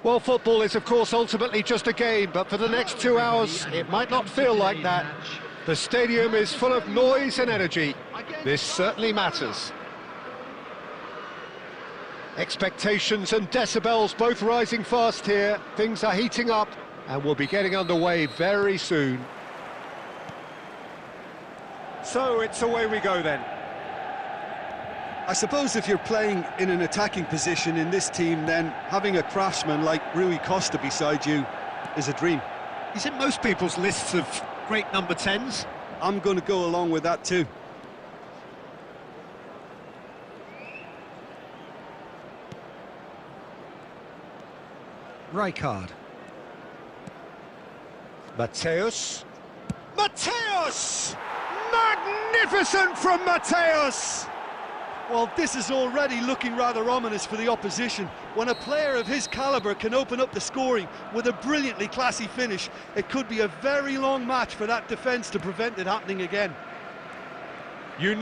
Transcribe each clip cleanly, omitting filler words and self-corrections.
Well, football is, of course, ultimately just a game, but for the next 2 hours, it might not feel like that. The stadium is full of noise and energy. This certainly matters. Expectations and decibels both rising fast here. Things are heating up, and we'll be getting underway very soon. So it's away we go then. I suppose if you're playing in an attacking position in this team, then having a craftsman like Rui Costa beside you is a dream. He's in most people's lists of great number 10s. I'm going to go along with that too. Rijkaard. Mateus. Mateus! Magnificent from Mateus! Well, this is already looking rather ominous for the opposition. When a player of his calibre can open up the scoring with a brilliantly classy finish, it could be a very long match for that defence to prevent it happening again. You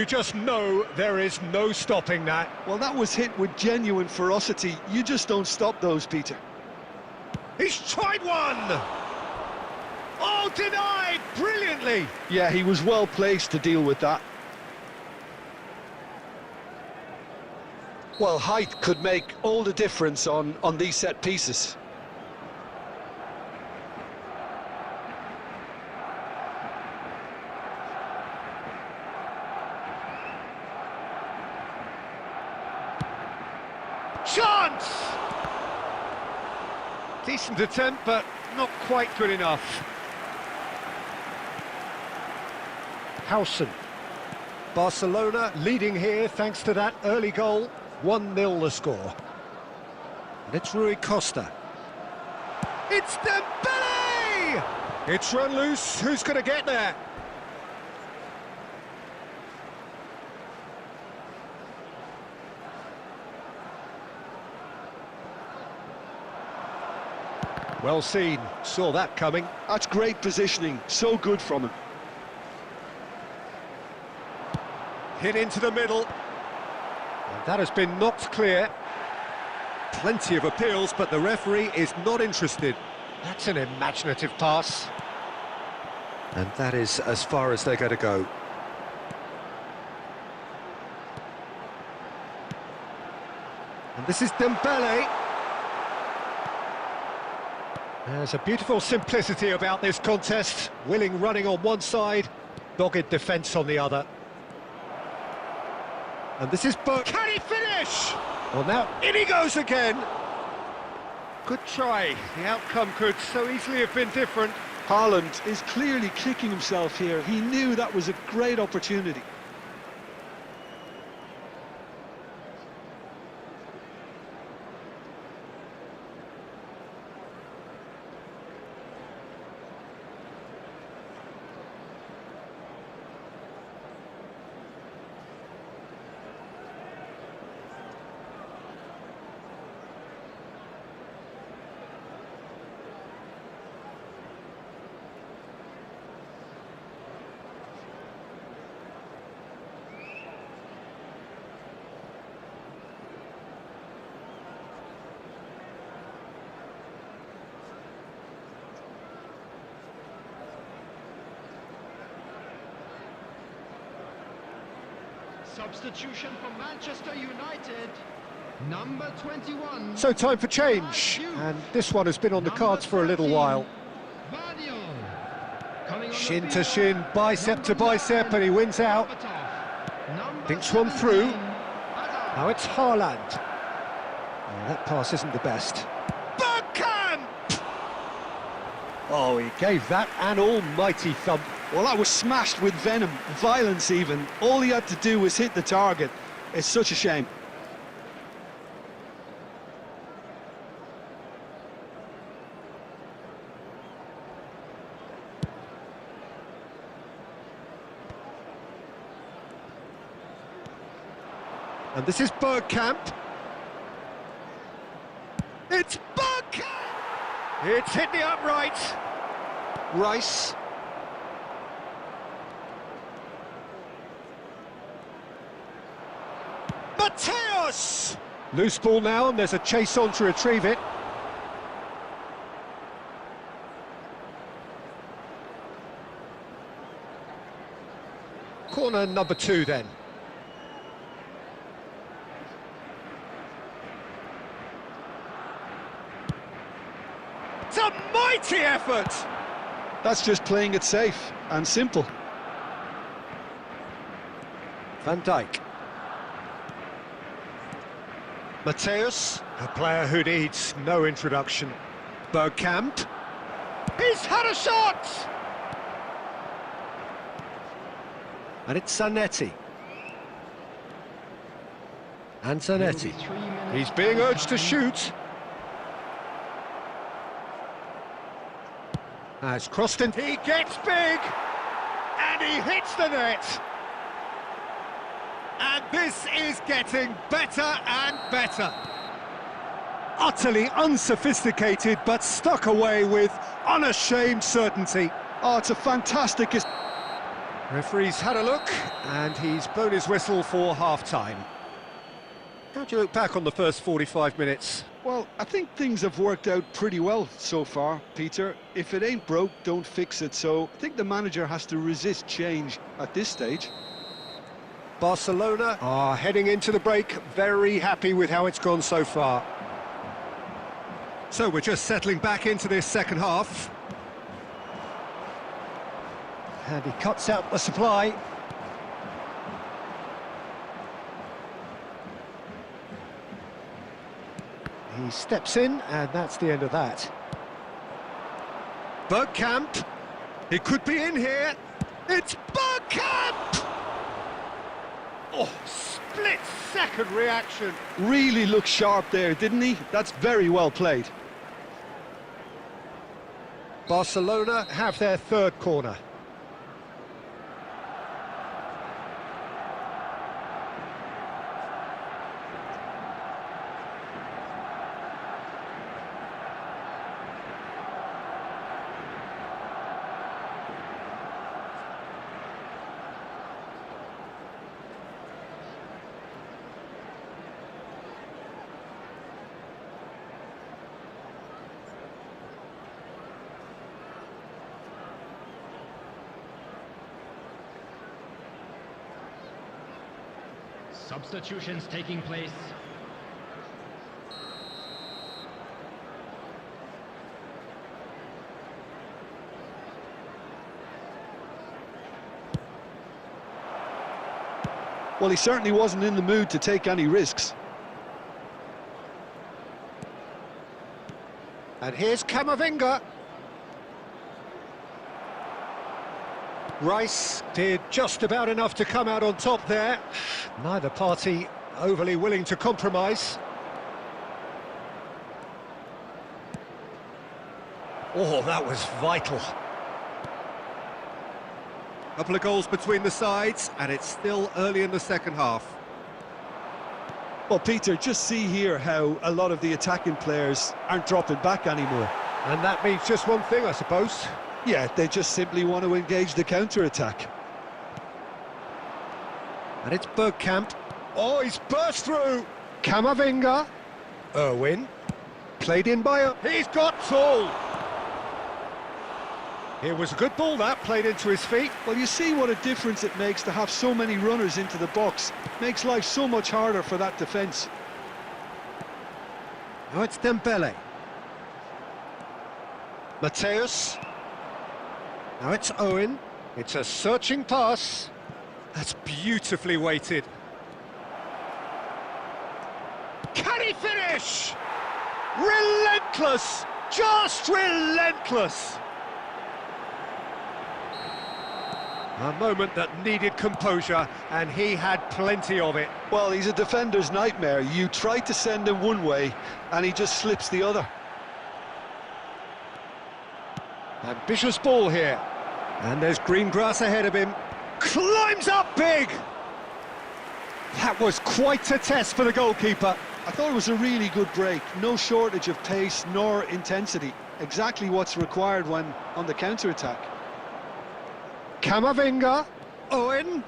just know there is no stopping that. Well, that was hit with genuine ferocity. You just don't stop those, Peter. He's tried one! Oh, denied brilliantly! Yeah, he was well placed to deal with that. Well, height could make all the difference on these set pieces. Chance! Decent attempt, but not quite good enough. Howson. Barcelona leading here thanks to that early goal. 1-0 the score. And it's Rui Costa. It's Dembele! It's run loose. Who's going to get there? Well seen. Saw that coming. That's great positioning. So good from him. Hit into the middle. And that has been knocked clear. Plenty of appeals, but the referee is not interested. That's an imaginative pass. And that is as far as they're going to go. And this is Dembele. There's a beautiful simplicity about this contest. Willing running on one side, dogged defence on the other. And this is Can he finish? Well, now in he goes again. Good try. The outcome could so easily have been different. Haaland is clearly kicking himself here. He knew that was a great opportunity. Substitution for Manchester United, number 21. So time for change, and this one has been on the cards for a little while. Shin to shin, bicep to bicep, and he wins out. Thinks one through. Now it's Haaland. Oh, that pass isn't the best. Bergkamp! Oh, he gave that an almighty thump. Well, that was smashed with venom, violence even. All he had to do was hit the target. It's such a shame. And this is Bergkamp. It's Bergkamp! It's hit the upright. Rice. Mateus! Loose ball now, and there's a chase on to retrieve it. Corner number 2 then. It's a mighty effort! That's just playing it safe and simple. Van Dijk. Mateus, a player who needs no introduction. Bergkamp. He's had a shot! And it's Zanetti. And Zanetti. He's being urged to shoot. Has crossed in. He gets big! And he hits the net! And this is getting better and better. Utterly unsophisticated, but stuck away with unashamed certainty. Oh, it's a fantastic... Referee's had a look, and he's blown his whistle for half-time. How do you look back on the first 45 minutes? Well, I think things have worked out pretty well so far, Peter. If it ain't broke, don't fix it. So I think the manager has to resist change at this stage. Barcelona are heading into the break, very happy with how it's gone so far. So we're just settling back into this second half. And he cuts out the supply. He steps in, and that's the end of that. Bergkamp. He could be in here. It's Bergkamp! Oh, split-second reaction. Really looked sharp there, didn't he? That's very well played. Barcelona have their third corner. Substitutions taking place. Well, he certainly wasn't in the mood to take any risks. And here's Camavinga. Rice did just about enough to come out on top there. Neither party overly willing to compromise. Oh, that was vital. Couple of goals between the sides, and it's still early in the second half. Well, Peter, just see here how a lot of the attacking players aren't dropping back anymore. And that means just one thing, I suppose. Yeah, they just simply want to engage the counter-attack. And it's Bergkamp. Oh, he's burst through. Camavinga. Irwin. Played in by... He's got tall. It was a good ball, that, played into his feet. Well, you see what a difference it makes to have so many runners into the box. Makes life so much harder for that defence. Now it's Dembele. Mateus. Now it's Owen. It's a searching pass. That's beautifully weighted. Can he finish? Relentless! Just relentless! A moment that needed composure, and he had plenty of it. Well, he's a defender's nightmare. You try to send him one way, and he just slips the other. Ambitious ball here. And there's green grass ahead of him. Climbs up big! That was quite a test for the goalkeeper. I thought it was a really good break. No shortage of pace nor intensity. Exactly what's required when on the counter-attack. Camavinga. Owen.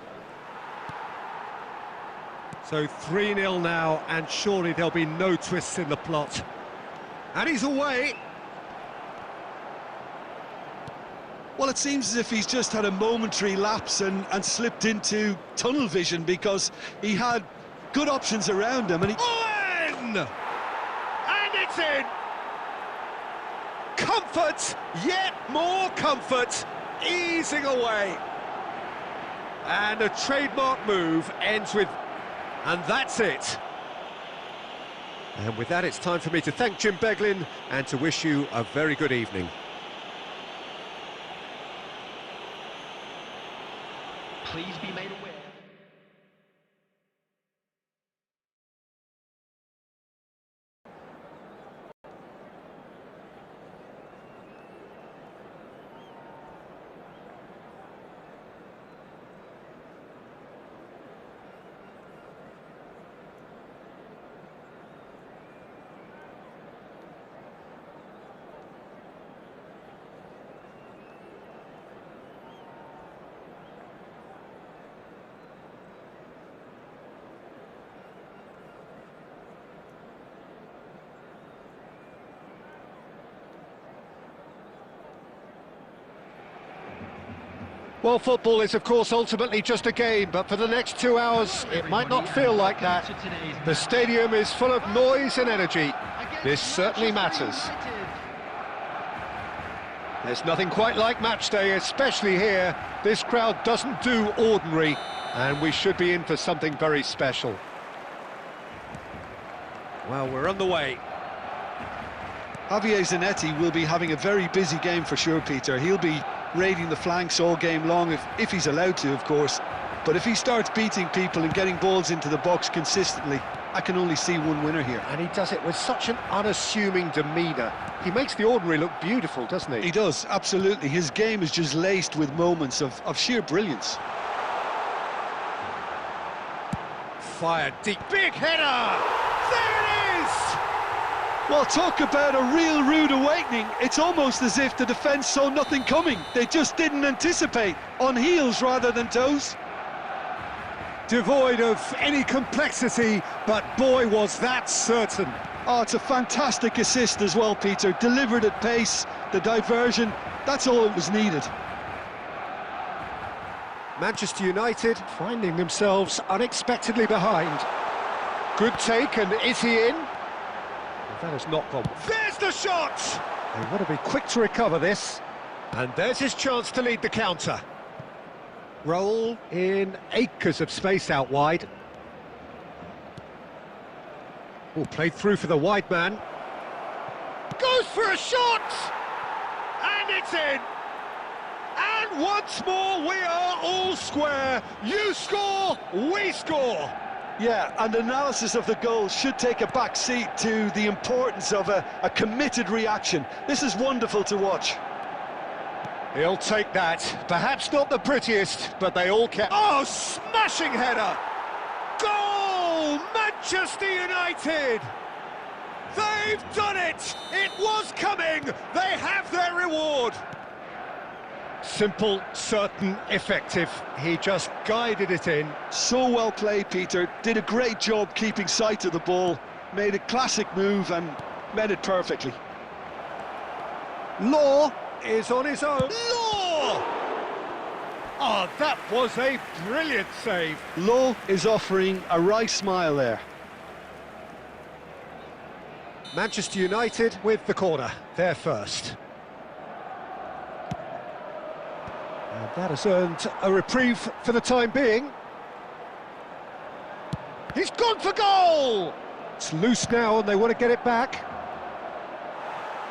So 3-0 now, and surely there'll be no twists in the plot. And he's away. Well, it seems as if he's just had a momentary lapse and slipped into tunnel vision, because he had good options around him and he... Owen! And it's in! Comfort, yet more comfort, easing away. And a trademark move ends with... and that's it. And with that, it's time for me to thank Jim Beglin and to wish you a very good evening. Please be made aware. Well, football is, of course, ultimately just a game, but for the next 2 hours, it might not feel like that. The stadium is full of noise and energy. This certainly matters. There's nothing quite like match day, especially here. This crowd doesn't do ordinary, and we should be in for something very special. Well, we're on the way. Javier Zanetti will be having a very busy game for sure, Peter. He'll be raiding the flanks all game long, if he's allowed to, of course. But if he starts beating people and getting balls into the box consistently, I can only see one winner here. And he does it with such an unassuming demeanour. He makes the ordinary look beautiful, doesn't he? He does, absolutely. His game is just laced with moments of sheer brilliance. Fired deep, big header! There it is! Well, talk about a real rude awakening. It's almost as if the defence saw nothing coming. They just didn't anticipate, on heels rather than toes. Devoid of any complexity, but boy, was that certain. Oh, it's a fantastic assist as well, Peter. Delivered at pace, the diversion, that's all that was needed. Manchester United finding themselves unexpectedly behind. Good take, and is he in? That has not gone. There's the shot! They want to be quick to recover this. And there's his chance to lead the counter. Roll in acres of space out wide. Oh, played through for the wide man. Goes for a shot! And it's in! And once more, we are all square. You score, we score. Yeah, and analysis of the goal should take a back seat to the importance of a committed reaction. This is wonderful to watch. He'll take that. Perhaps not the prettiest, but they all count. Oh, smashing header! Goal! Manchester United! They've done it! It was coming! They have their reward! Simple, certain, effective. He just guided it in. So well played, Peter. Did a great job keeping sight of the ball. Made a classic move and met it perfectly. Law is on his own. Law! Oh, that was a brilliant save. Law is offering a wry smile there. Manchester United with the corner. They're first. And that has earned a reprieve for the time being. He's gone for goal! It's loose now and they want to get it back.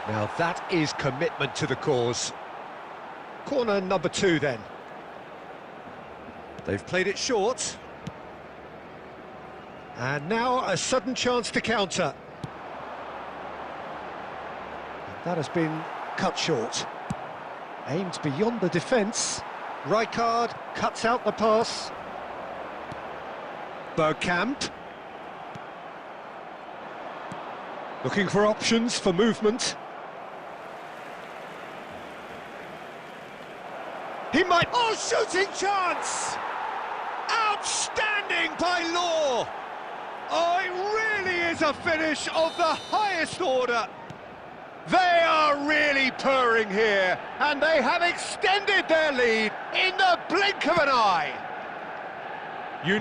Now that is commitment to the cause. Corner number 2 then. They've played it short. And now a sudden chance to counter. And that has been cut short. Aimed beyond the defence. Rijkaard cuts out the pass. Bergkamp. Looking for options for movement. He might... Oh, shooting chance! Outstanding by Law! Oh, it really is a finish of the highest order. They are really purring here, and they have extended their lead in the blink of an eye. You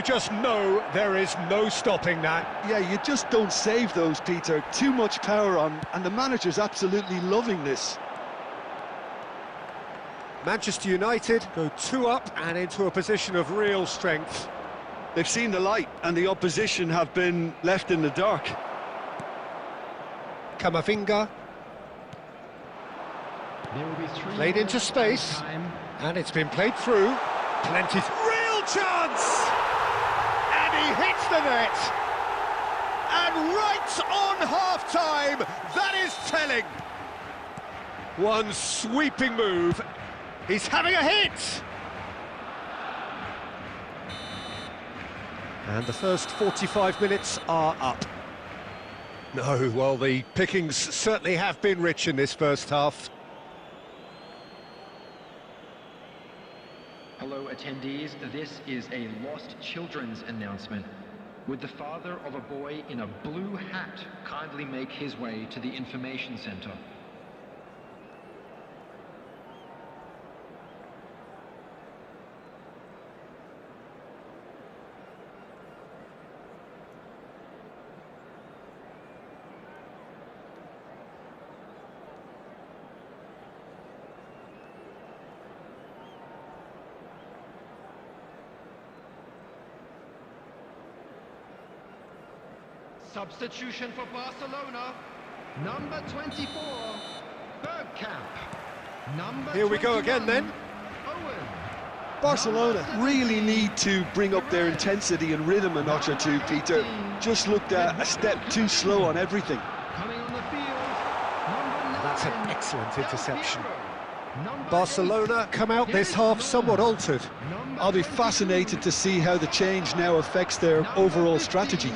just know there is no stopping that. Yeah, you just don't save those, Peter. Too much power on, and the manager's absolutely loving this. Manchester United go 2 up and into a position of real strength. They've seen the light, and the opposition have been left in the dark. Kamavinga. There will be 3 Played into space, time. and it's been played through. Plenty. Real chance! And he hits the net. And right on half-time, that is telling. One sweeping move. He's having a hit! And the first 45 minutes are up. No, well, the pickings certainly have been rich in this first half. Hello attendees, this is a lost children's announcement. Would the father of a boy in a blue hat kindly make his way to the information center? Substitution for Barcelona, number 24, Bergkamp. Number Here we go again then. Owen. Barcelona really need to bring up their intensity and rhythm a notch or two, Peter. Just looked a step too slow on everything. Coming on the field, number 9, That's an excellent interception. Number Barcelona come out this half somewhat altered. I'll be fascinated to see how the change now affects their overall strategy.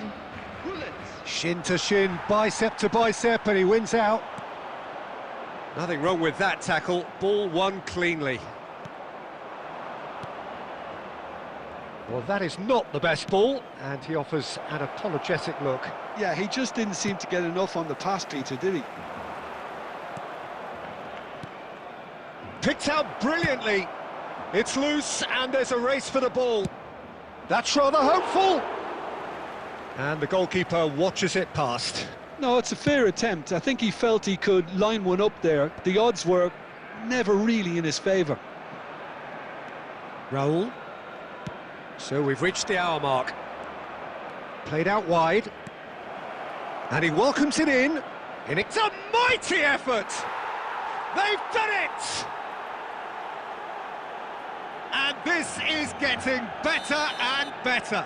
Shin to shin, bicep to bicep, and he wins out. Nothing wrong with that tackle. Ball won cleanly. Well, that is not the best ball, and he offers an apologetic look. Yeah, he just didn't seem to get enough on the pass, Peter, did he? Picked out brilliantly. It's loose, and there's a race for the ball. That's rather hopeful. And the goalkeeper watches it past. No, it's a fair attempt. I think he felt he could line one up there. The odds were never really in his favour. Raul. So we've reached the hour mark. Played out wide. And he welcomes it in. And it's a mighty effort! They've done it! And this is getting better and better.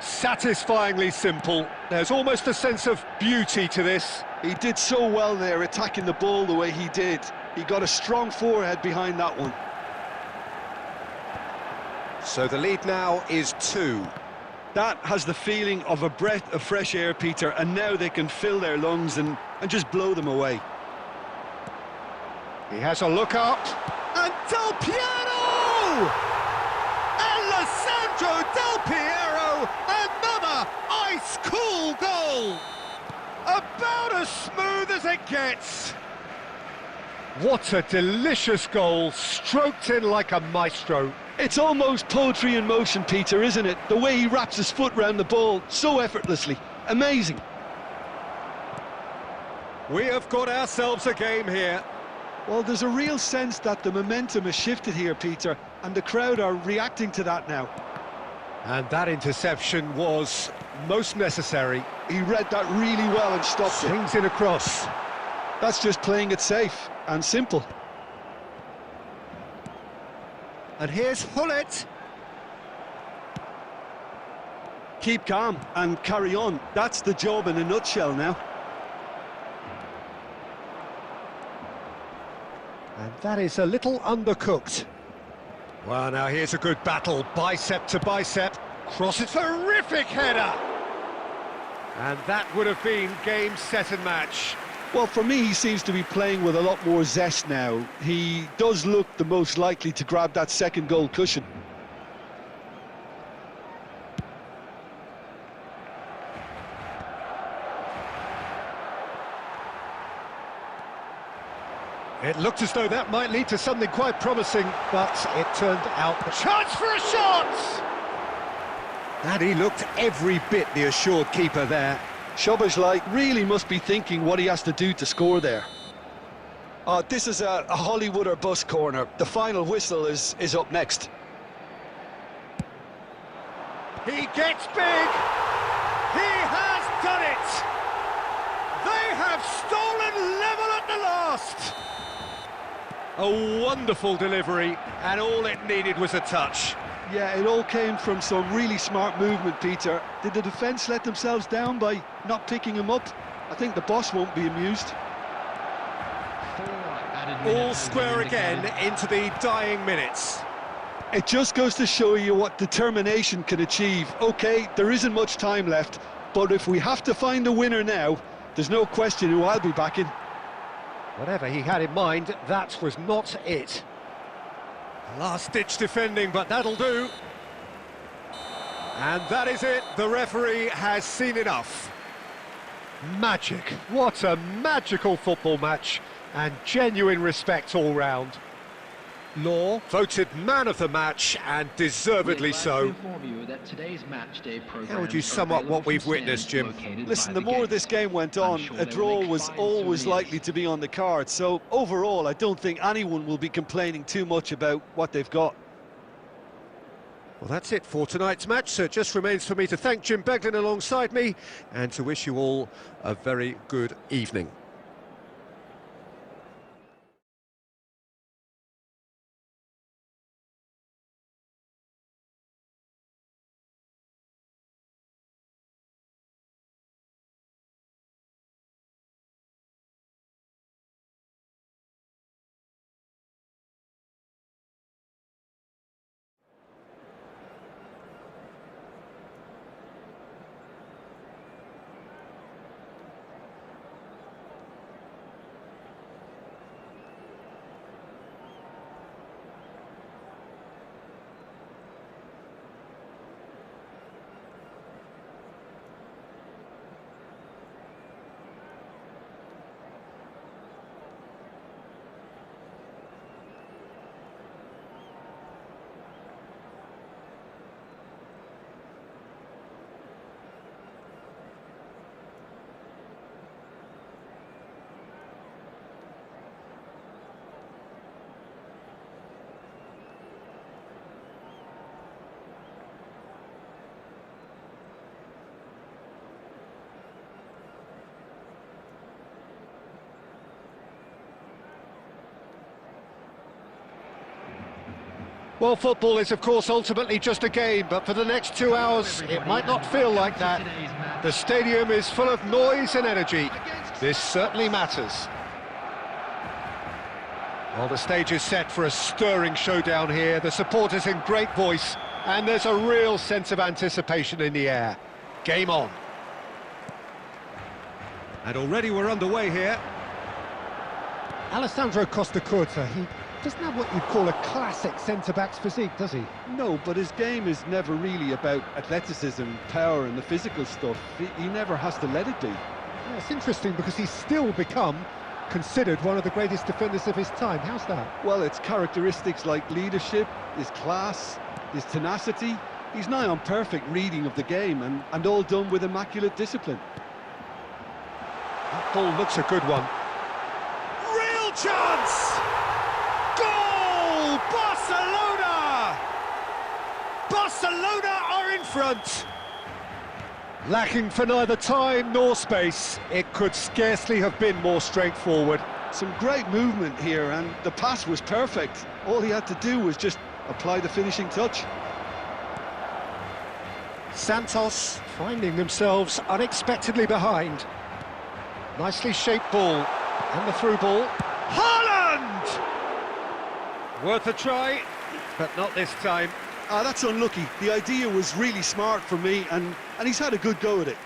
Satisfyingly simple. There's almost a sense of beauty to this. He did so well there, attacking the ball the way he did. He got a strong forehead behind that one. So the lead now is 2. That has the feeling of a breath of fresh air, Peter, and now they can fill their lungs and just blow them away. He has a look up. And Del Piero! Alessandro Del Piero! Another ice-cool goal! About as smooth as it gets. What a delicious goal, stroked in like a maestro. It's almost poetry in motion, Peter, isn't it? The way he wraps his foot round the ball so effortlessly. Amazing. We have got ourselves a game here. Well, there's a real sense that the momentum has shifted here, Peter, and the crowd are reacting to that now. And that interception was most necessary. He read that really well and stopped it. Swings it across. That's just playing it safe and simple. And here's Hullet. Keep calm and carry on. That's the job in a nutshell now. And that is a little undercooked. Well, now here's a good battle, bicep to bicep. Cross, it's a terrific header! And that would have been game, set and match. Well, for me, he seems to be playing with a lot more zest now. He does look the most likely to grab that second goal cushion. It looked as though that might lead to something quite promising, but it turned out... Chance for a shot! And he looked every bit the assured keeper there. Szoboszlai really must be thinking what he has to do to score there. Oh, this is a Hollywood or bust corner. The final whistle is up next. He gets big! He has done it! They have stolen level at the last! A wonderful delivery, and all it needed was a touch. Yeah, it all came from some really smart movement, Peter. Did the defence let themselves down by not picking him up? I think the boss won't be amused. All square again into the dying minutes. It just goes to show you what determination can achieve. OK, there isn't much time left, but if we have to find a winner now, there's no question who I'll be backing. Whatever he had in mind, that was not it. Last-ditch defending, but that'll do. And that is it. The referee has seen enough. Magic. What a magical football match. And genuine respect all round. Law voted man of the match, and deservedly so. How would you sum up what we've witnessed, Jim? Listen, the more this game went on, a draw was always likely to be on the cards. So overall, I don't think anyone will be complaining too much about what they've got. Well, that's it for tonight's match, so it just remains for me to thank Jim Beglin alongside me and to wish you all a very good evening. Well, football is, of course, ultimately just a game, but for the next 2 hours, it might not feel like that. The stadium is full of noise and energy. This certainly matters. Well, the stage is set for a stirring showdown here. The supporters in great voice, and there's a real sense of anticipation in the air. Game on. And already we're underway here. Alessandro Costa Curta, he doesn't have what you'd call a classic centre-back's physique, does he? No, but his game is never really about athleticism, power and the physical stuff. He never has to let it be. Yeah, it's interesting because he's still become considered one of the greatest defenders of his time. How's that? Well, it's characteristics like leadership, his class, his tenacity. He's nigh on perfect reading of the game and all done with immaculate discipline. That ball looks a good one. Real chance! Goal! Barcelona! Barcelona are in front. Lacking for neither time nor space, it could scarcely have been more straightforward. Some great movement here, and the pass was perfect. All he had to do was just apply the finishing touch. Santos finding themselves unexpectedly behind. Nicely shaped ball, and the through ball. Haaland! Worth a try, but not this time. Ah, that's unlucky. The idea was really smart for me, and he's had a good go at it.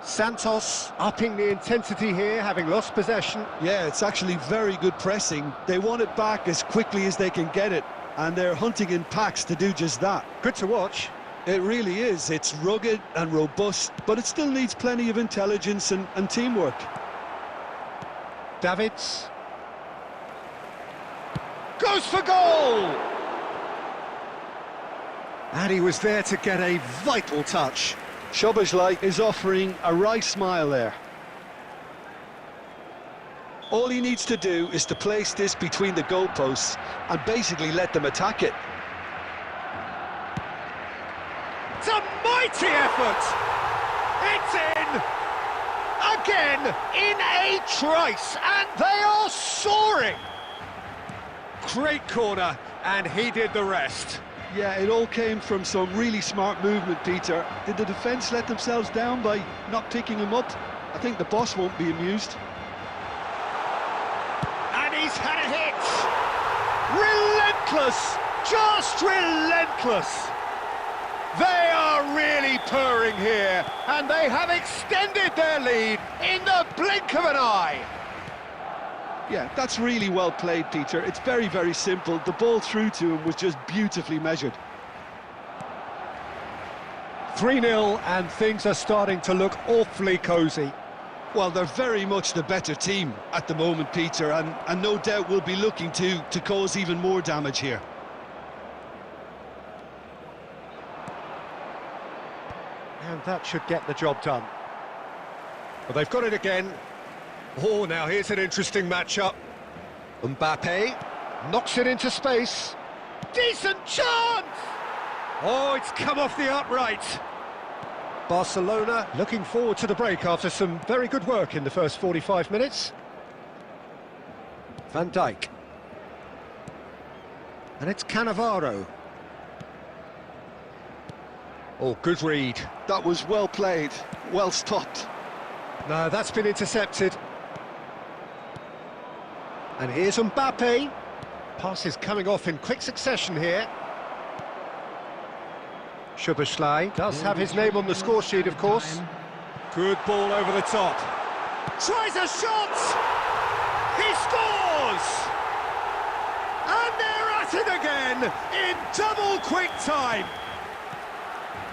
Santos upping the intensity here, having lost possession. Yeah, it's actually very good pressing. They want it back as quickly as they can get it. and they're hunting in packs to do just that. Good to watch. It really is. It's rugged and robust, but it still needs plenty of intelligence and teamwork. Davids. Goes for goal! And he was there to get a vital touch. Szoboszlai is offering a right smile there. All he needs to do is to place this between the goalposts and basically let them attack it. It's a mighty effort! It's in! Again, in a trice, and they are soaring! Great corner, and he did the rest. Yeah, it all came from some really smart movement, Peter. Did the defence let themselves down by not picking him up? I think the boss won't be amused. And he's had a hit! Relentless! Just relentless! They are really purring here, and they have extended their lead in the blink of an eye. Yeah, that's really well played, Peter. It's very, very simple. The ball through to him was just beautifully measured. 3-0, and things are starting to look awfully cosy. Well, they're very much the better team at the moment, Peter, and no doubt will be looking to cause even more damage here. And that should get the job done. Well, they've got it again. Oh, now here's an interesting matchup. Mbappe knocks it into space. Decent chance! Oh, it's come off the upright. Barcelona looking forward to the break after some very good work in the first 45 minutes. Van Dijk. And it's Cannavaro. Oh, good read. That was well played, well stopped. No, that's been intercepted. And here's Mbappe. Passes coming off in quick succession here. Szoboszlai does have his name on the score sheet, of course. Good ball over the top. Tries a shot! He scores! And they're at it again in double quick time.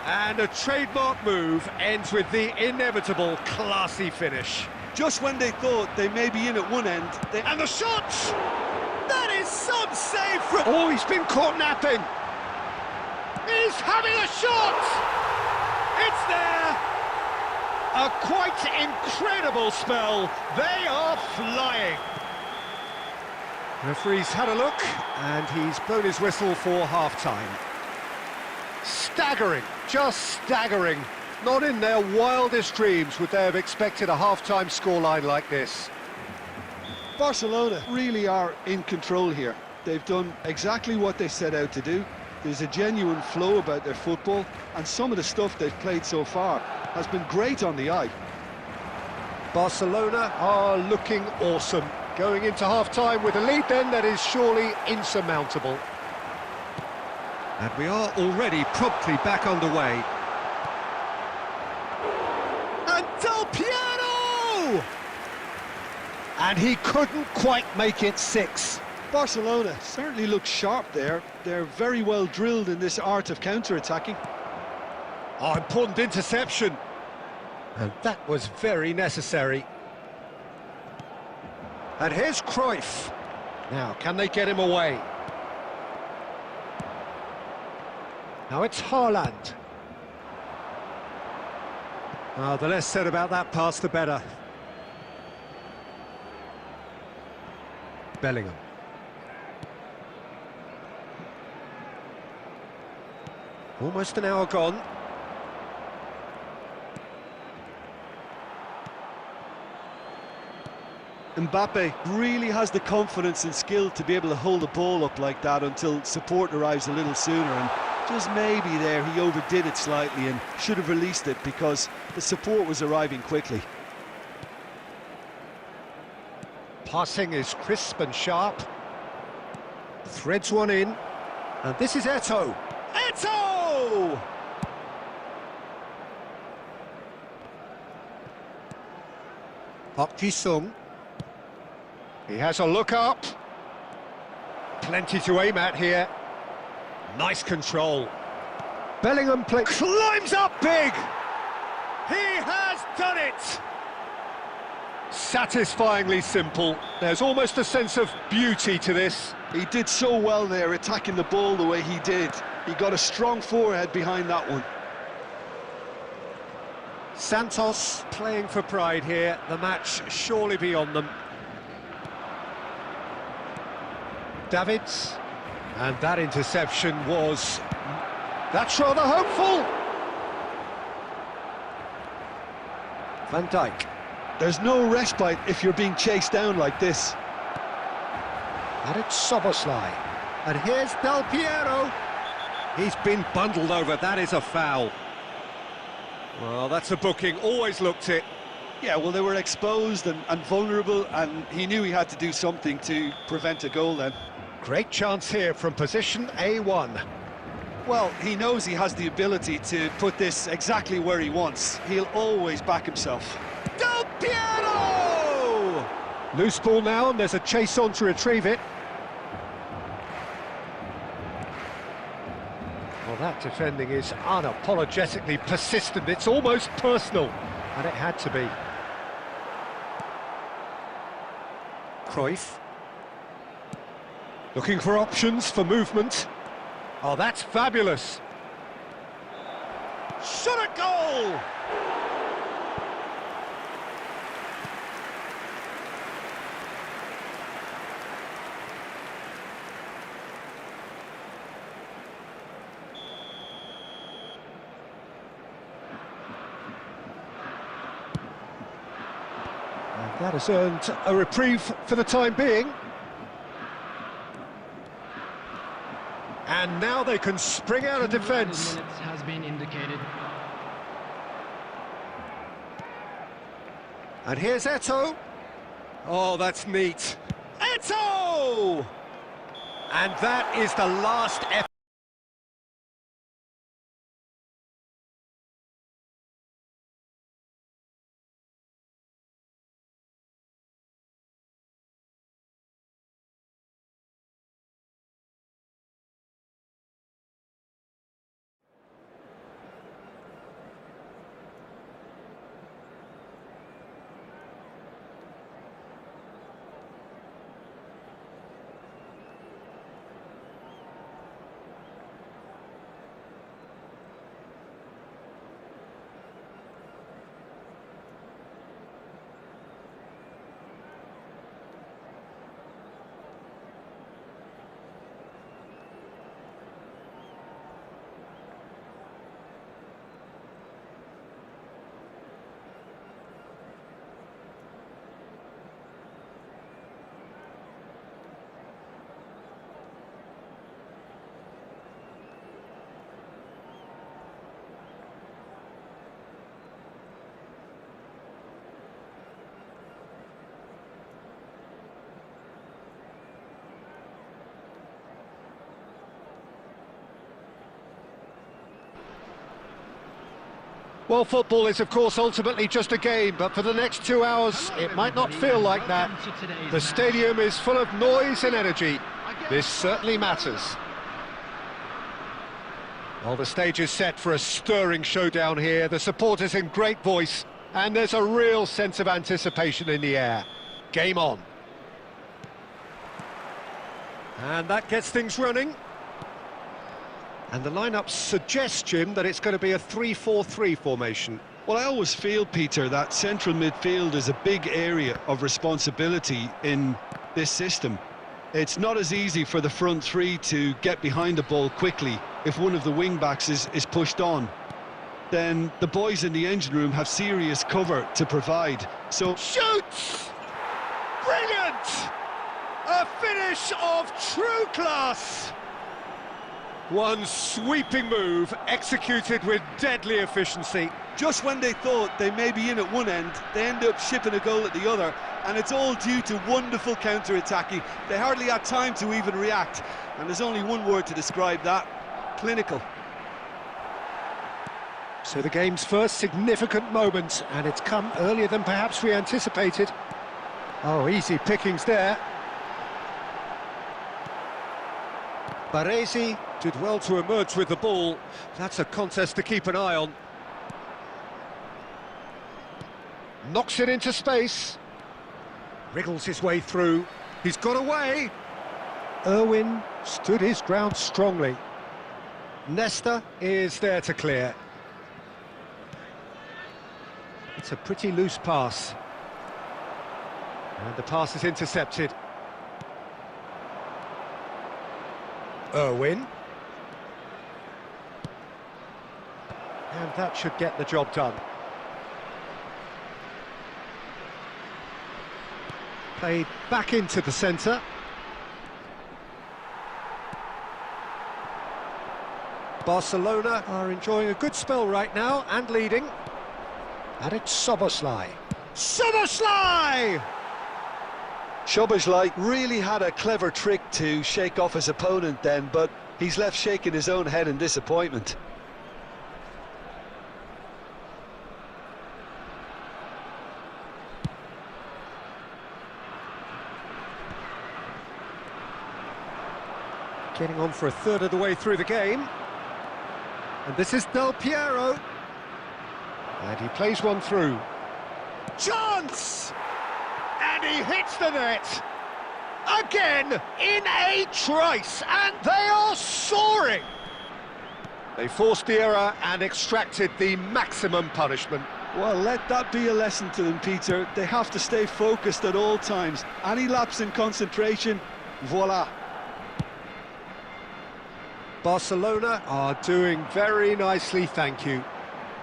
And a trademark move ends with the inevitable classy finish. Just when they thought they may be in at one end, And the shot! That is some save from... Oh, he's been caught napping. He's having a shot! It's there! A quite incredible spell. They are flying. Referee's had a look, and he's blown his whistle for half-time. Staggering, just staggering. Not in their wildest dreams would they have expected a half-time scoreline like this. Barcelona really are in control here. They've done exactly what they set out to do. There's a genuine flow about their football, and some of the stuff they've played so far has been great on the eye. Barcelona are looking awesome. Going into half-time with a lead then that is surely insurmountable. And we are already promptly back underway. And Del Piero! And he couldn't quite make it 6. Barcelona certainly look sharp there. They're very well drilled in this art of counter-attacking. Oh, important interception. And that was very necessary. And here's Cruyff. Now, can they get him away? Now it's Haaland. Oh, the less said about that pass, the better. Bellingham. Almost an hour gone. Mbappe really has the confidence and skill to be able to hold the ball up like that until support arrives a little sooner, and just maybe there he overdid it slightly and should have released it because the support was arriving quickly. Passing is crisp and sharp. Threads one in. And this is Eto'o. Eto'o! Park Ji-sung. He has a look up. Plenty to aim at here. Nice control. Bellingham climbs up big! He has done it! Satisfyingly simple. There's almost a sense of beauty to this. He did so well there, attacking the ball the way he did. He got a strong forehead behind that one. Santos playing for pride here. The match surely beyond them. Davids. And that interception was... That's rather hopeful! Van Dijk. There's no respite if you're being chased down like this. And it's Soboslai. And here's Del Piero. He's been bundled over. That is a foul. Well, that's a booking. Always looked it. Yeah, well, they were exposed and vulnerable, and he knew he had to do something to prevent a goal then. Great chance here from position A1. Well, he knows he has the ability to put this exactly where he wants. He'll always back himself. Del Piero! Loose ball now, and there's a chase on to retrieve it. Well, that defending is unapologetically persistent. It's almost personal, and it had to be. Cruyff. Looking for options for movement. Oh, that's fabulous. Shot a goal! And that has earned a reprieve for the time being. And now they can spring out of defence. Has been indicated. And here's Eto'o. Oh, that's neat. Eto'o! And that is the last effort. Well, football is, of course, ultimately just a game, but for the next 2 hours, it might not feel like that. The stadium is full of noise and energy. This certainly matters. Well, the stage is set for a stirring showdown here. The supporters in great voice, and there's a real sense of anticipation in the air. Game on. And that gets things running. And the lineup suggests, Jim, that it's going to be a 3-4-3 formation. Well, I always feel, Peter, that central midfield is a big area of responsibility in this system. It's not as easy for the front three to get behind the ball quickly if one of the wing-backs is pushed on. Then the boys in the engine room have serious cover to provide. So Shoots! Brilliant! A finish of true class! One sweeping move, executed with deadly efficiency. just when they thought they may be in at one end, they end up shipping a goal at the other, and it's all due to wonderful counter-attacking. They hardly had time to even react, and there's only one word to describe that: clinical. So the game's first significant moment, and it's come earlier than perhaps we anticipated. Oh, easy pickings there. Baresi did well to emerge with the ball. That's a contest to keep an eye on. Knocks it into space. Wriggles his way through. He's got away. Irwin stood his ground strongly. Nesta is there to clear. It's a pretty loose pass. And the pass is intercepted. Irwin. And that should get the job done. Played back into the centre. Barcelona are enjoying a good spell right now and leading. And it's Szoboszlai. Szoboszlai! Szoboszlai really had a clever trick to shake off his opponent then, but he's left shaking his own head in disappointment. Getting on for a third of the way through the game. And this is Del Piero. And he plays one through. Chance! And he hits the net. Again, in a trice, and they are soaring. They forced the error and extracted the maximum punishment. Well, let that be a lesson to them, Peter. They have to stay focused at all times. Any lapse in concentration, voila. Barcelona are doing very nicely, thank you.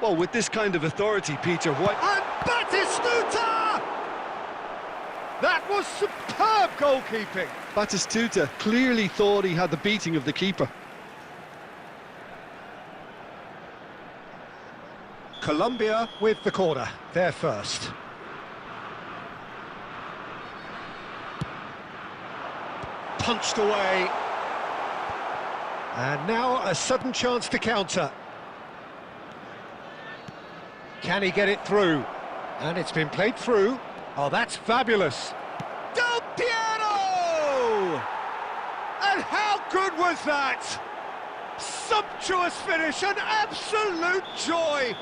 Well, with this kind of authority, Peter, what... And Batistuta! That was superb goalkeeping. Batistuta clearly thought he had the beating of the keeper. Colombia with the corner, they're first. Punched away. And now a sudden chance to counter. Can he get it through? And it's been played through. Oh, that's fabulous. Del Piero! And how good was that? Sumptuous finish, an absolute joy.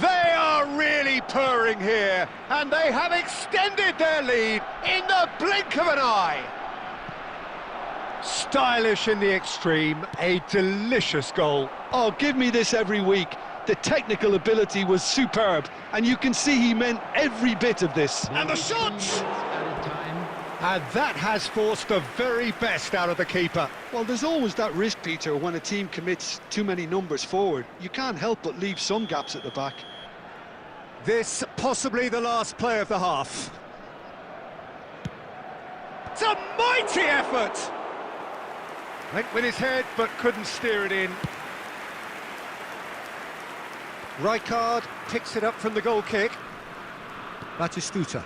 They are really purring here, and they have extended their lead in the blink of an eye. Stylish in the extreme, a delicious goal. Oh, give me this every week. The technical ability was superb, and you can see he meant every bit of this. And the shot! And that has forced the very best out of the keeper. Well, there's always that risk, Peter, when a team commits too many numbers forward. You can't help but leave some gaps at the back. This possibly the last play of the half. It's a mighty effort! Went with his head, but couldn't steer it in. Rijkaard picks it up from the goal kick. Batistuta.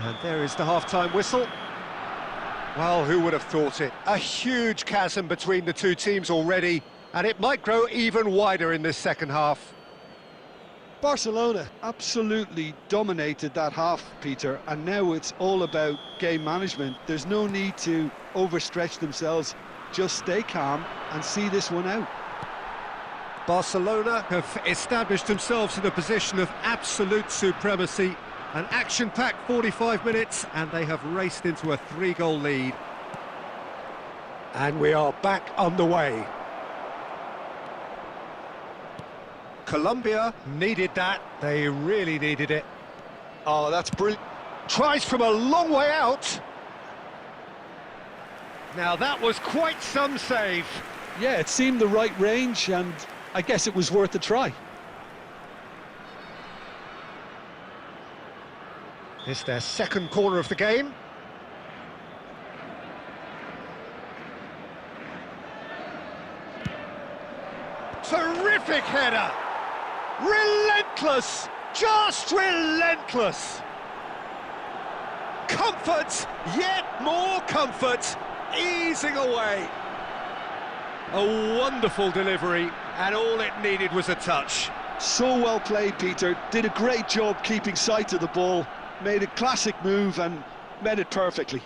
And there is the half-time whistle. Well, who would have thought it? A huge chasm between the two teams already, and it might grow even wider in this second half. Barcelona absolutely dominated that half, Peter, and now it's all about game management. There's no need to overstretch themselves. Just stay calm and see this one out. Barcelona have established themselves in a position of absolute supremacy. An action-packed 45 minutes, and they have raced into a 3-goal lead. And we are back on the way. Colombia needed that. They really needed it. Oh, that's brilliant. Tries from a long way out. Now that was quite some save. Yeah, it seemed the right range, and I guess it was worth a try. It's their second corner of the game. Terrific header! Relentless! Just relentless! Comfort, yet more comfort, easing away. A wonderful delivery, and all it needed was a touch. So well played, Peter. Did a great job keeping sight of the ball. Made a classic move and met it perfectly.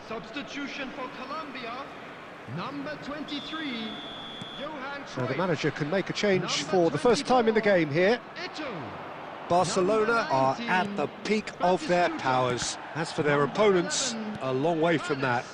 Substitution for Colombia, number 23, Johan So the Cruyff. manager can make a change Number for the first time in the 24, game here. Eto'o. Barcelona Number are 19, at the peak of their powers. As for their Number opponents, 11, a long way from that.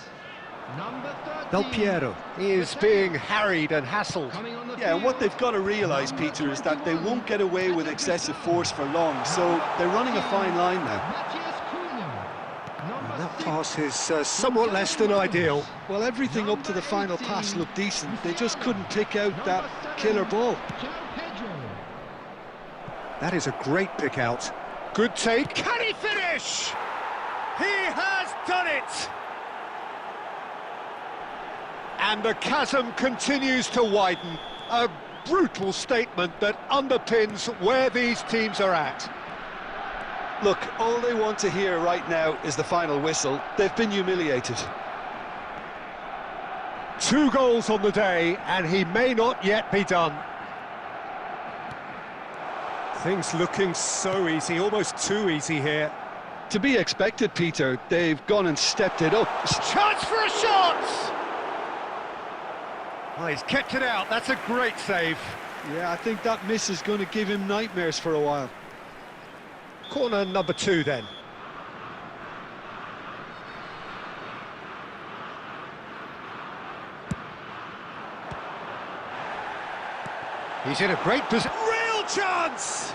Number 13, Del Piero is Mateo. being harried and hassled. Coming on the Yeah, and what field, they've got to realise, Peter, is that they won't get away with excessive force for long, so they're running a fine line now. Matthias Cunha. Number And that 6, pass is somewhat less than ideal. Well, everything up to the final pass looked decent. They just couldn't pick out that killer ball. João Pedro. That is a great pick out. Good take. Can he finish? He has done it! And the chasm continues to widen. A brutal statement that underpins where these teams are at. Look, all they want to hear right now is the final whistle. They've been humiliated. 2 goals on the day, and he may not yet be done. Things looking so easy, almost too easy here. To be expected, Peter. They've gone and stepped it up. Chance for a shot! Oh, he's kept it out, that's a great save. Yeah, I think that miss is going to give him nightmares for a while. Corner number 2 then. He's in a great position. Real chance!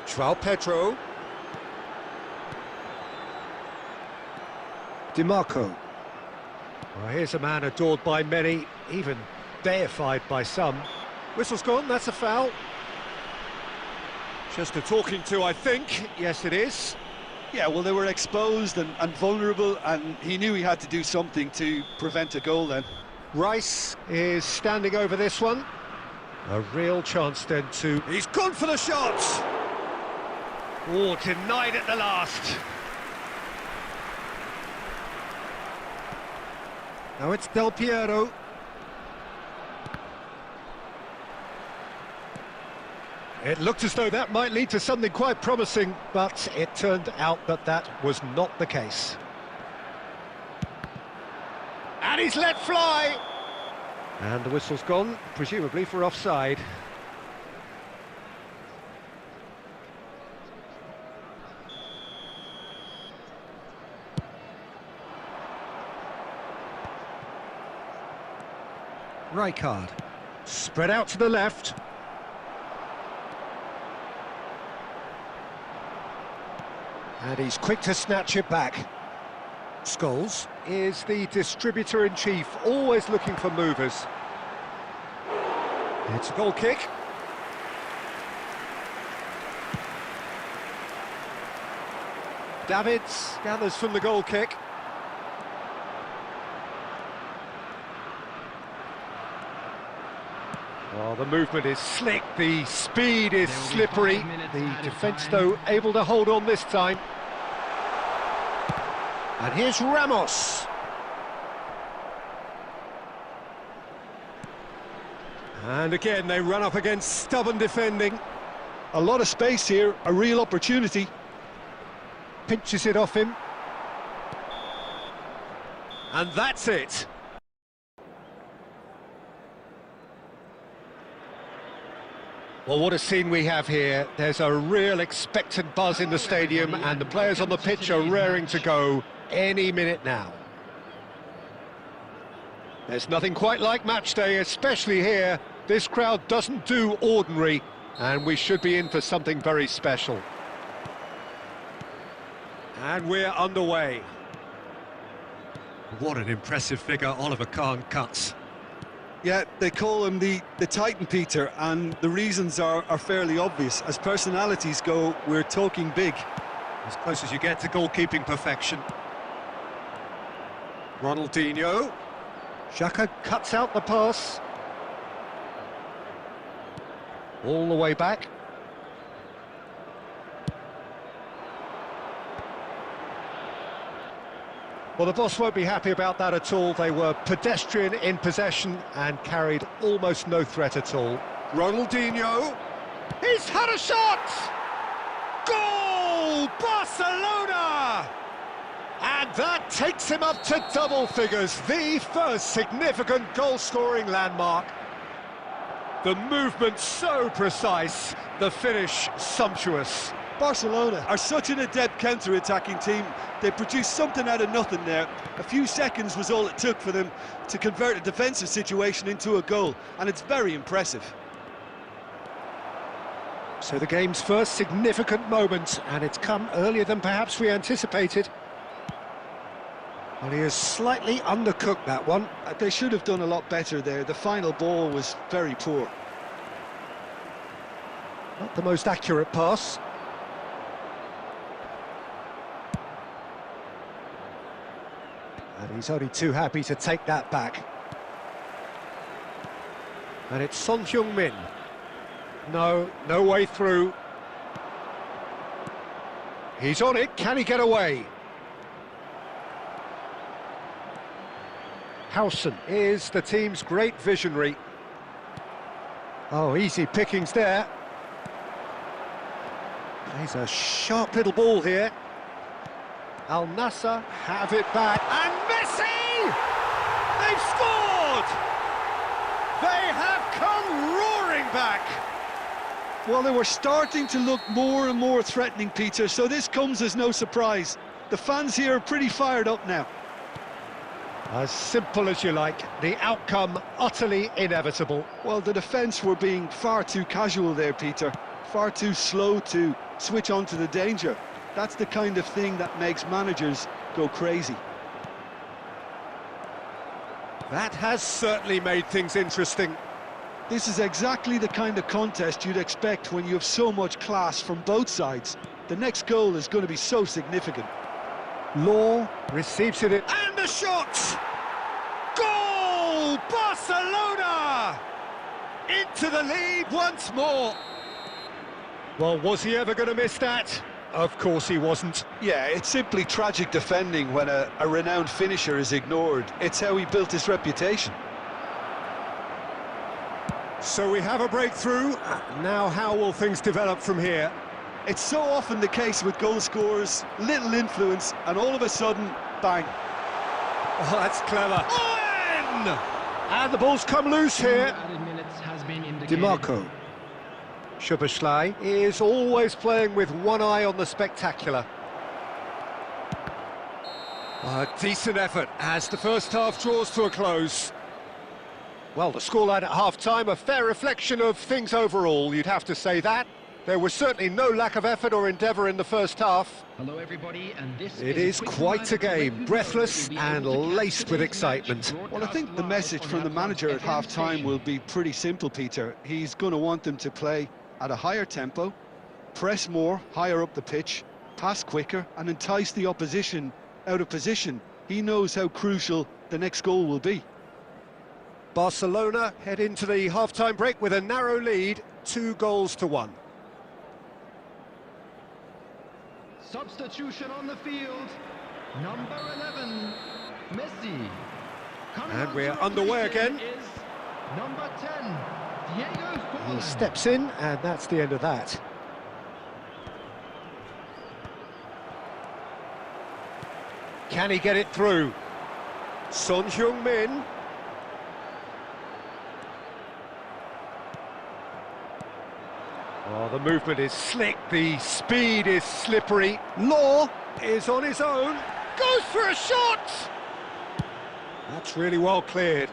João Pedro. DiMarco. Well, here's a man adored by many, even deified by some. Whistle's gone, that's a foul. Just a talking to, I think. Yes, it is. Yeah, well, they were exposed and vulnerable, and he knew he had to do something to prevent a goal then. Rice is standing over this one. A real chance then to... He's gone for the shot! Oh, denied at the last. Now it's Del Piero. It looked as though that might lead to something quite promising, but it turned out that that was not the case. And he's let fly! And the whistle's gone, presumably for offside. Rijkaard, spread out to the left. And he's quick to snatch it back. Scholes is the distributor-in-chief, always looking for movers. It's a goal kick. Davids gathers from the goal kick. Oh, the movement is slick, the speed is slippery. The defence, though, able to hold on this time. And here's Ramos. And again, they run up against stubborn defending. A lot of space here, a real opportunity. Pinches it off him. And that's it. Well, what a scene we have here. There's a real expectant buzz in the stadium, and the players on the pitch are raring to go any minute now. There's nothing quite like match day, especially here. This crowd doesn't do ordinary, and we should be in for something very special. And we're underway. What an impressive figure Oliver Kahn cuts. Yeah, they call him the Titan, Peter, and the reasons are fairly obvious. As personalities go, we're talking big. As close as you get to goalkeeping perfection. Ronaldinho. Xhaka cuts out the pass. All the way back. Well, the boss won't be happy about that at all. They were pedestrian in possession and carried almost no threat at all. Ronaldinho. He's had a shot! Barcelona! And that takes him up to double figures, the first significant goal-scoring landmark. The movement so precise, the finish sumptuous. Barcelona are such an adept counter-attacking team. They produced something out of nothing there. A few seconds was all it took for them to convert a defensive situation into a goal, and it's very impressive. So the game's first significant moment, and it's come earlier than perhaps we anticipated. Well, he has slightly undercooked that one. They should have done a lot better there. The final ball was very poor. Not the most accurate pass. And he's only too happy to take that back. And it's Son Heung-min. No way through. He's on it, can he get away? Howson is the team's great visionary. Oh, easy pickings there. Plays a sharp little ball here. Al Nassr have it back, and Messi! They've scored! They have come roaring back! Well, they were starting to look more and more threatening, Peter, so this comes as no surprise. The fans here are pretty fired up now. As simple as you like, the outcome utterly inevitable. Well, the defence were being far too casual there, Peter. Far too slow to switch on to the danger. That's the kind of thing that makes managers go crazy. That has certainly made things interesting. This is exactly the kind of contest you'd expect when you have so much class from both sides. The next goal is going to be so significant. Law receives it in, and the shot! Goal! Barcelona! Into the lead once more. Well, was he ever going to miss that? Of course he wasn't. Yeah, it's simply tragic defending when a renowned finisher is ignored. It's how he built his reputation. So we have a breakthrough. Now how will things develop from here? It's so often the case with goal scorers, little influence, and all of a sudden, bang. Oh, that's clever. Owen! And the ball's come loose here. DiMarco. Szoboszlai is always playing with one eye on the spectacular. A decent effort as the first half draws to a close. Well, the scoreline at half-time, a fair reflection of things overall, you'd have to say that. There was certainly no lack of effort or endeavour in the first half. Hello everybody, and this is quite a game, breathless and laced with excitement. Well, I think the message from the manager at half-time will be pretty simple, Peter. He's going to want them to play at a higher tempo, press more, higher up the pitch, pass quicker and entice the opposition out of position. He knows how crucial the next goal will be. Barcelona head into the half-time break with a narrow lead, 2-1. Substitution on the field, number 11, Messi. And we're underway again. Is number 10, Diego He Forlan. steps in, and that's the end of that. Can he get it through? Son Heung-min. Oh, the movement is slick, the speed is slippery. Law is on his own, goes for a shot! That's really well cleared.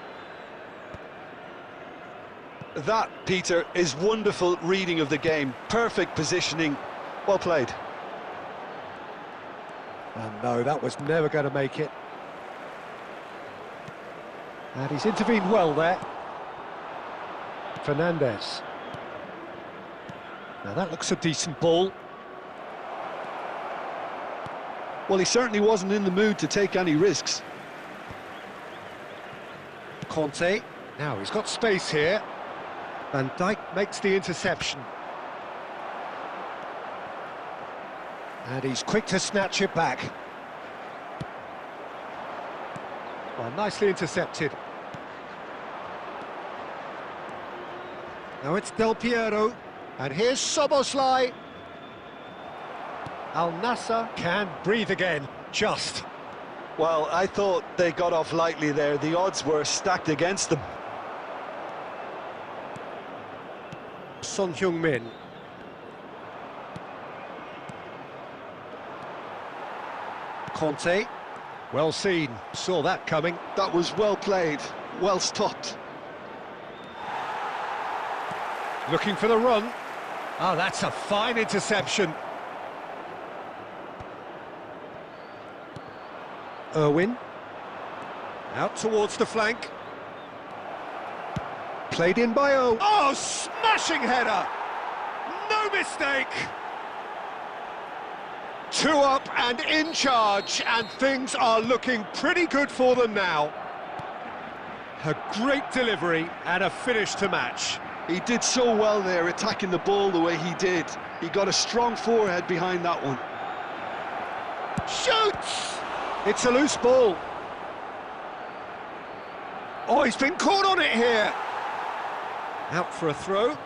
That, Peter, is wonderful reading of the game. Perfect positioning, well played. And no, that was never going to make it. And he's intervened well there. Fernandez. Now that looks a decent ball. Well, he certainly wasn't in the mood to take any risks. Conte. Now he's got space here. Van Dijk makes the interception. And he's quick to snatch it back. Well, nicely intercepted. Now it's Del Piero. And here's Szoboszlai. Al Nassr can breathe again, just. Well, I thought they got off lightly there. The odds were stacked against them. Son Heung-min. Conte. Well seen, saw that coming. That was well played, well stopped. Looking for the run. Oh, that's a fine interception. Irwin. Out towards the flank. Played in by O. Oh, smashing header! No mistake! 2 up and in charge, and things are looking pretty good for them now. A great delivery and a finish to match. He did so well there, attacking the ball the way he did. He got a strong forehead behind that one. Shoots! It's a loose ball. Oh, he's been caught on it here. Out for a throw.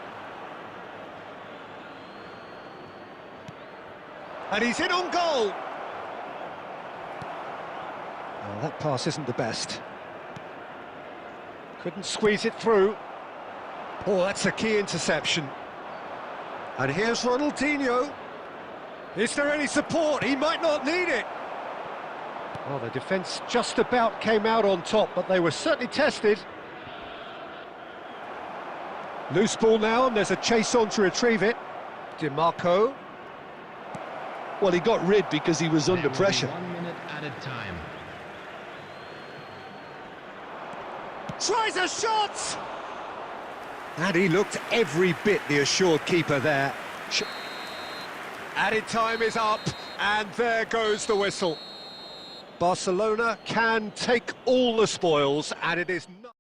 And he's in on goal. Oh, that pass isn't the best. Couldn't squeeze it through. Oh, that's a key interception. And here's Ronaldinho. Is there any support? He might not need it. Well, the defence just about came out on top, but they were certainly tested. Loose ball now, and there's a chase on to retrieve it. DiMarco. Well, he got rid because he was under pressure. 1 minute at a time. Tries a shot! And he looked every bit the assured keeper there. Added time is up, and there goes the whistle. Barcelona can take all the spoils, and it is not...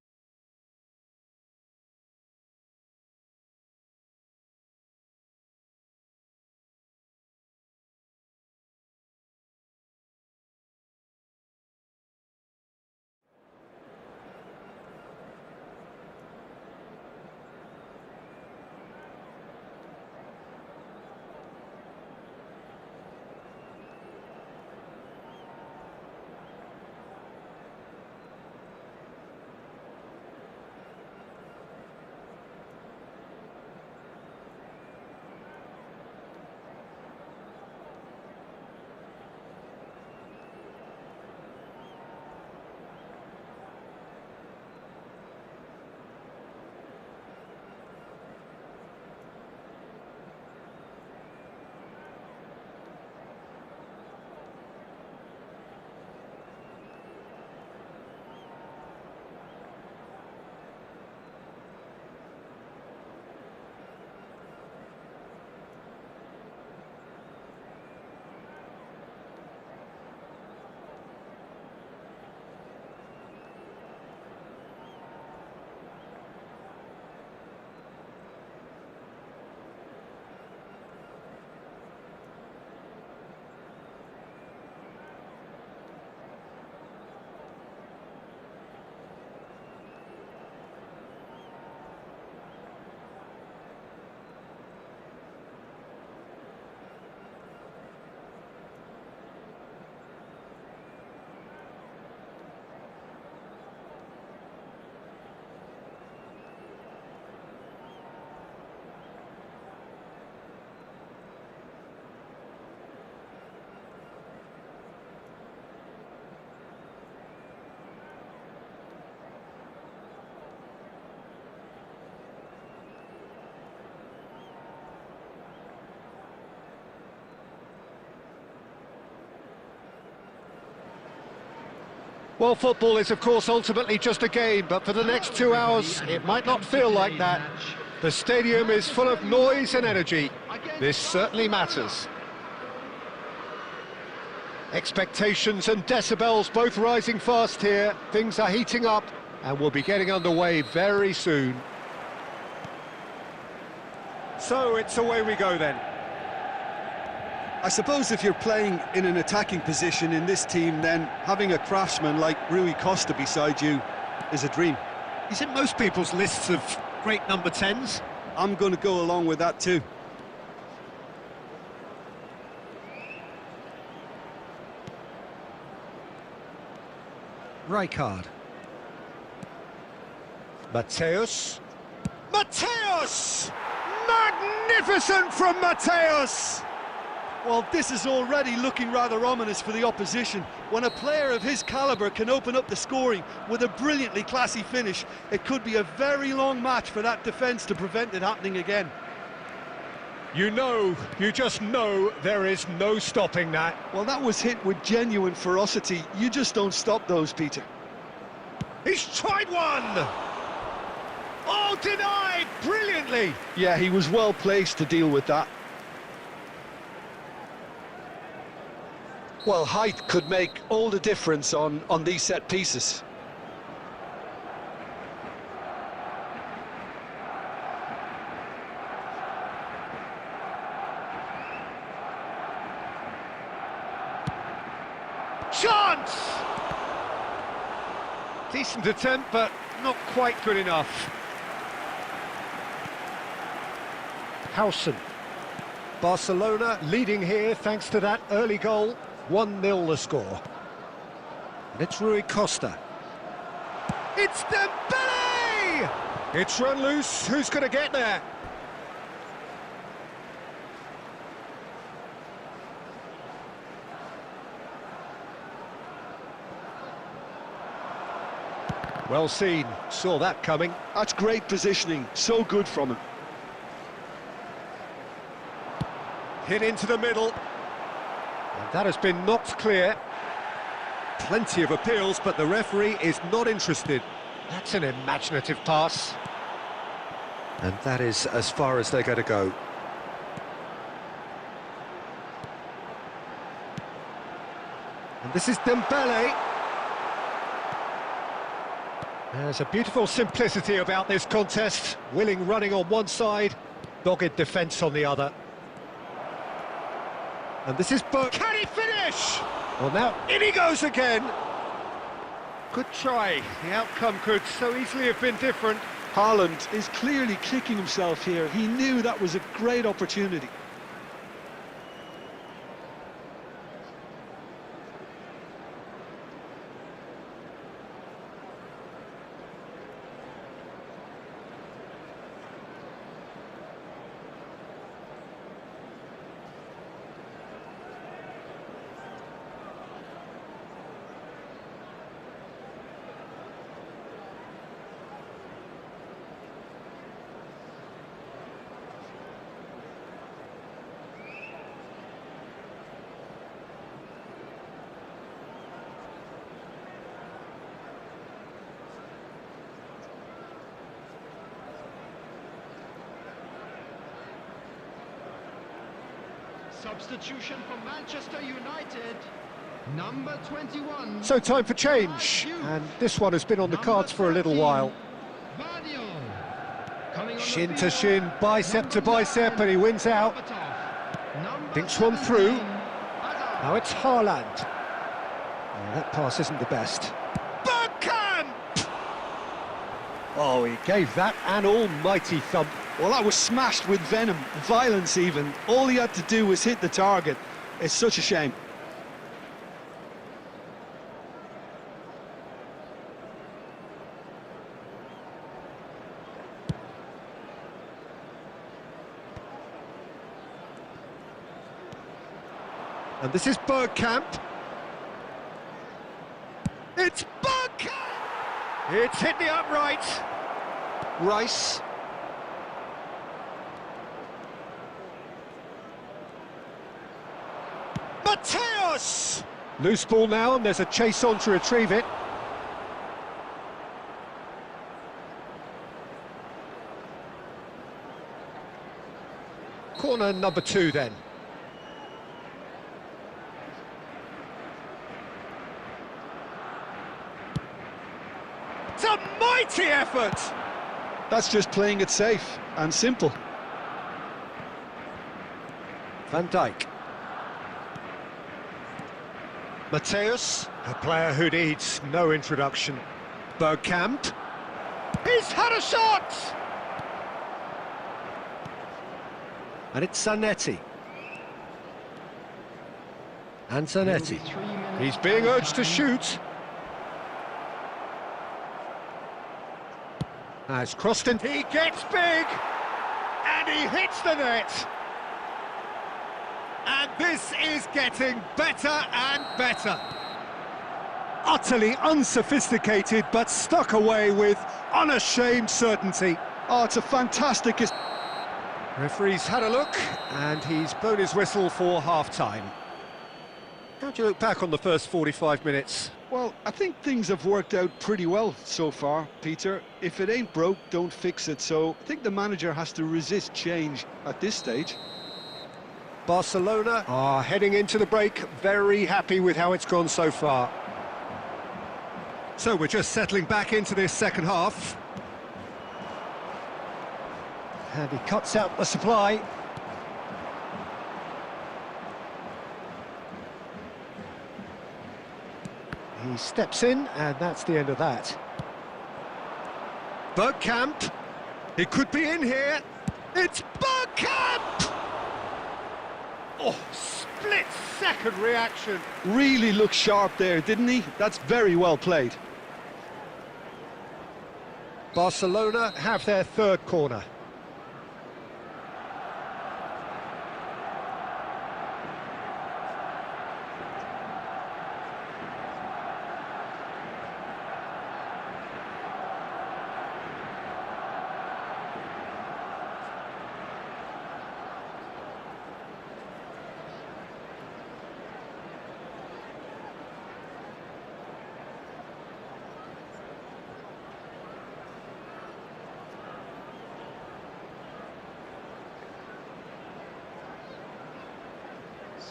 Well, football is, of course, ultimately just a game, but for the next 2 hours, it might not feel like that. The stadium is full of noise and energy. This certainly matters. Expectations and decibels both rising fast here. Things are heating up, and we'll be getting underway very soon. So it's away we go then. I suppose if you're playing in an attacking position in this team, then having a craftsman like Rui Costa beside you is a dream. He's in most people's lists of great number 10s. I'm going to go along with that too. Rijkaard. Mateus. Mateus! Magnificent from Mateus! Well, this is already looking rather ominous for the opposition. When a player of his calibre can open up the scoring with a brilliantly classy finish, it could be a very long match for that defence to prevent it happening again. You just know there is no stopping that. Well, that was hit with genuine ferocity. You just don't stop those, Peter. He's tried one! Oh, denied brilliantly! Yeah, he was well placed to deal with that. Well, height could make all the difference on these set pieces. Chance! Decent attempt, but not quite good enough. Howson. Barcelona leading here thanks to that early goal. 1-0 the score. And it's Rui Costa. It's Dembele! It's run loose. Who's going to get there? Well seen. Saw that coming. That's great positioning. So good from him. Hit into the middle. And that has been knocked clear. Plenty of appeals, but the referee is not interested. That's an imaginative pass. And that is as far as they're going to go. And this is Dembele. There's a beautiful simplicity about this contest. Willing running on one side, dogged defence on the other. And this is Can he finish? Well, now in he goes again. Good try. The outcome could so easily have been different. Haaland is clearly kicking himself here. He knew that was a great opportunity. Substitution for Manchester United, number 21. So time for change, and this one has been on the cards for a little while. Shin to shin, bicep to bicep, and he wins out. Thinks one through. Now it's Haaland. Oh, that pass isn't the best. Bergkamp! Oh, he gave that an almighty thump. Well, that was smashed with venom, violence even. All he had to do was hit the target. It's such a shame. And this is Bergkamp. It's Bergkamp! It's hit the upright. Rice. Mateus! Loose ball now, and there's a chase on to retrieve it. Corner number 2 then. It's a mighty effort! That's just playing it safe and simple. Van Dijk. Mateus, a player who needs no introduction. Bergkamp. He's had a shot! And it's Zanetti. And Zanetti. He's being urged to shoot. Has crossed and he gets big! And he hits the net! And this is getting better and better. Utterly unsophisticated, but stuck away with unashamed certainty. Oh, it's a fantastic... Referee's had a look, and he's blown his whistle for half-time. How do you look back on the first 45 minutes? Well, I think things have worked out pretty well so far, Peter. If it ain't broke, don't fix it. So I think the manager has to resist change at this stage. Barcelona are heading into the break, very happy with how it's gone so far. So we're just settling back into this second half. And he cuts out the supply. He steps in, and that's the end of that. Bergkamp. It could be in here. It's Bergkamp! Oh, split-second reaction. Really looked sharp there, didn't he? That's very well played. Barcelona have their third corner.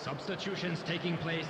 Substitutions taking place.